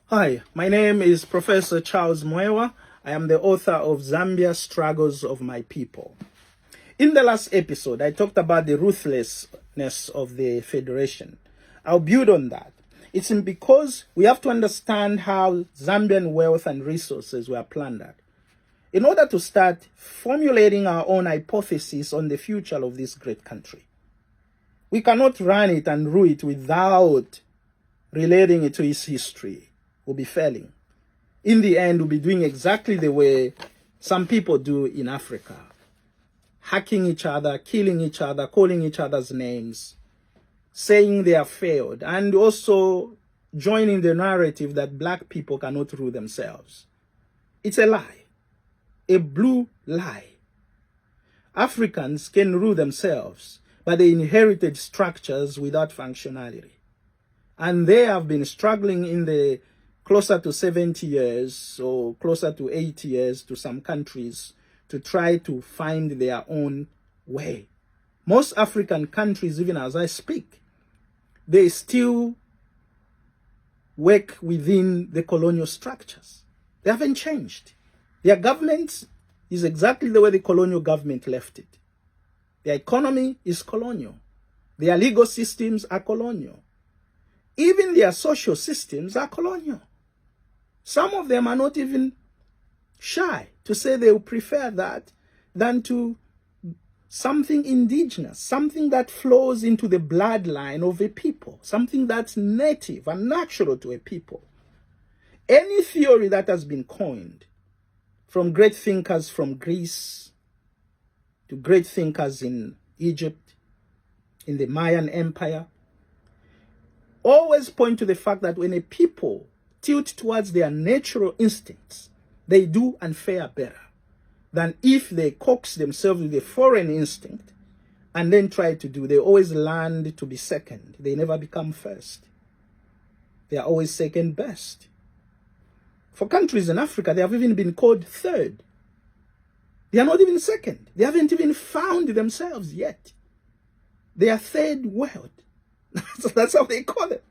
Hi, my name is Professor Charles Mwewa. I am the author of Zambia Struggles of My People. In the last episode, I talked about the ruthlessness of the Federation. I'll build on that. It's because we have to understand how Zambian wealth and resources were plundered. In order to start formulating our own hypotheses on the future of this great country. We cannot run it and rule it without relating it to its history. We'll be failing. In the end, we'll be doing exactly the way some people do in Africa. Hacking each other, killing each other, calling each other's names, saying they have failed, and also joining the narrative that black people cannot rule themselves. It's a lie, a blue lie. Africans can rule themselves, but they inherited structures without functionality. And they have been struggling in the closer to 70 years or closer to 80 years to some countries to try to find their own way. Most African countries, even as I speak, they still work within the colonial structures. They haven't changed. Their government is exactly the way the colonial government left it. Their economy is colonial. Their legal systems are colonial. Even their social systems are colonial. Some of them are not even shy to say they would prefer that than to something indigenous, something that flows into the bloodline of a people, something that's native and natural to a people. Any theory that has been coined from great thinkers from Greece to great thinkers in Egypt, in the Mayan Empire, always point to the fact that when a people tilt towards their natural instincts, they do and fare better than if they coax themselves with a foreign instinct and then try to do. They always land to be second. They never become first. They are always second best. For countries in Africa, they have even been called third. They are not even second. They haven't even found themselves yet. They are third world. So that's how they call it.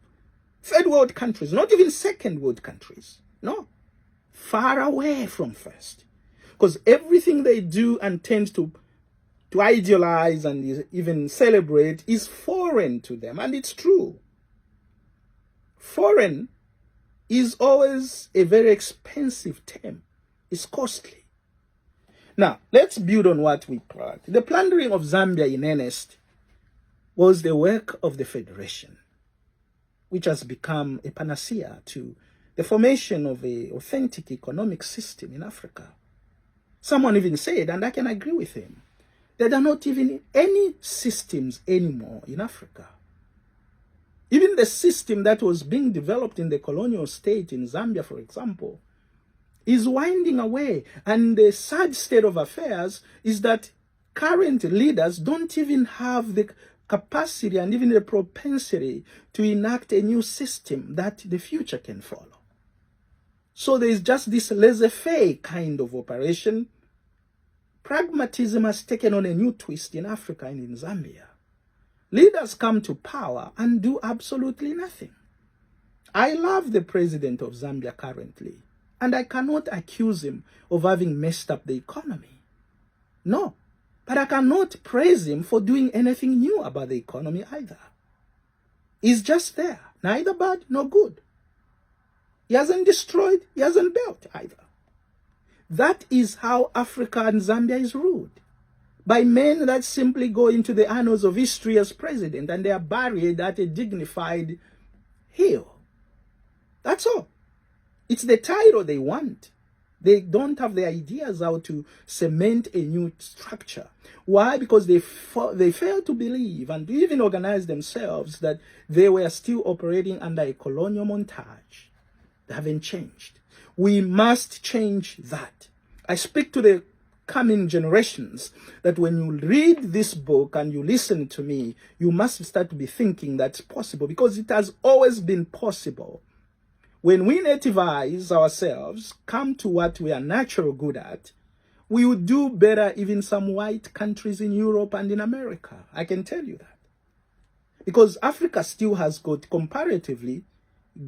Third world countries, not even second world countries. No. Far away from first. Because everything they do and tend to idealize and even celebrate is foreign to them. And it's true. Foreign is always a very expensive term. It's costly. Now, let's build on what we planned. The plundering of Zambia in earnest was the work of the Federation, which has become a panacea to the formation of an authentic economic system in Africa. Someone even said, and I can agree with him, there are not even any systems anymore in Africa. Even the system that was being developed in the colonial state in Zambia, for example, is winding away. And the sad state of affairs is that current leaders don't even have the capacity and even the propensity to enact a new system that the future can follow. So there is just this laissez-faire kind of operation. Pragmatism has taken on a new twist in Africa and in Zambia. Leaders come to power and do absolutely nothing. I love the president of Zambia currently, and I cannot accuse him of having messed up the economy. No. But I cannot praise him for doing anything new about the economy either. He's just there, neither bad nor good. He hasn't destroyed, he hasn't built either. That is how Africa and Zambia is ruled. By men that simply go into the annals of history as president and they are buried at a dignified hill. That's all. It's the title they want. They don't have the ideas how to cement a new structure. Why? Because they fail to believe and to even organize themselves that they were still operating under a colonial montage. They haven't changed. We must change that. I speak to the coming generations that when you read this book and you listen to me, you must start to be thinking that's possible, because it has always been possible. When we nativize ourselves, come to what we are naturally good at, we would do better even some white countries in Europe and in America. I can tell you that. Because Africa still has got comparatively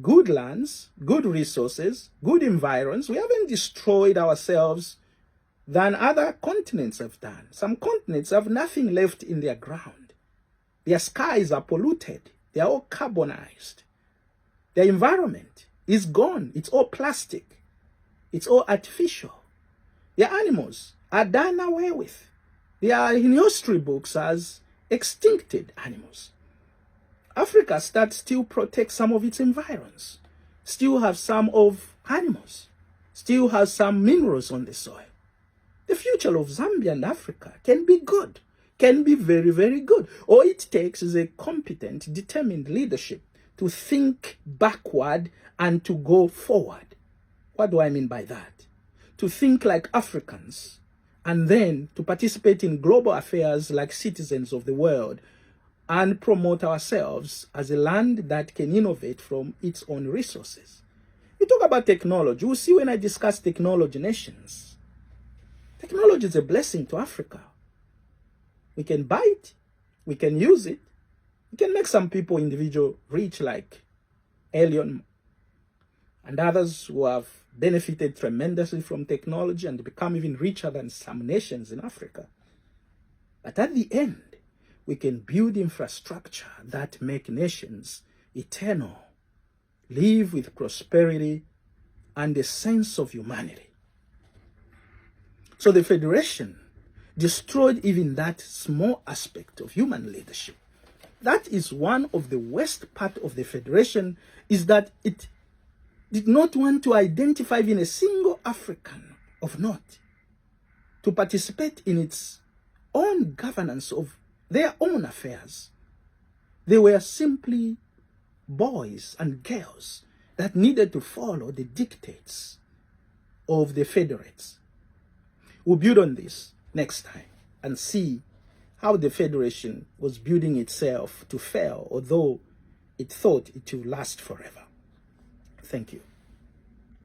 good lands, good resources, good environs. We haven't destroyed ourselves than other continents have done. Some continents have nothing left in their ground. Their skies are polluted. They are all carbonized. Their environment is gone. It's all plastic. It's all artificial. Their animals are done away with. They are in history books as extincted animals. Africa still protects some of its environs, still have some of animals, still has some minerals on the soil. The future of Zambia and Africa can be good, can be very, very good. All it takes is a competent, determined leadership to think backward and to go forward. What do I mean by that? To think like Africans and then to participate in global affairs like citizens of the world and promote ourselves as a land that can innovate from its own resources. You talk about technology. You'll see when I discuss technology nations. Technology is a blessing to Africa. We can buy it. We can use it. We can make some people individual rich like Elon and others who have benefited tremendously from technology and become even richer than some nations in Africa. But at the end, we can build infrastructure that make nations eternal, live with prosperity and a sense of humanity. So the Federation destroyed even that small aspect of human leadership. That is one of the worst part of the Federation, is that it did not want to identify even a single African of note to participate in its own governance of their own affairs. They were simply boys and girls that needed to follow the dictates of the federates. We'll build on this next time and see how the Federation was building itself to fail, although it thought it would last forever. Thank you.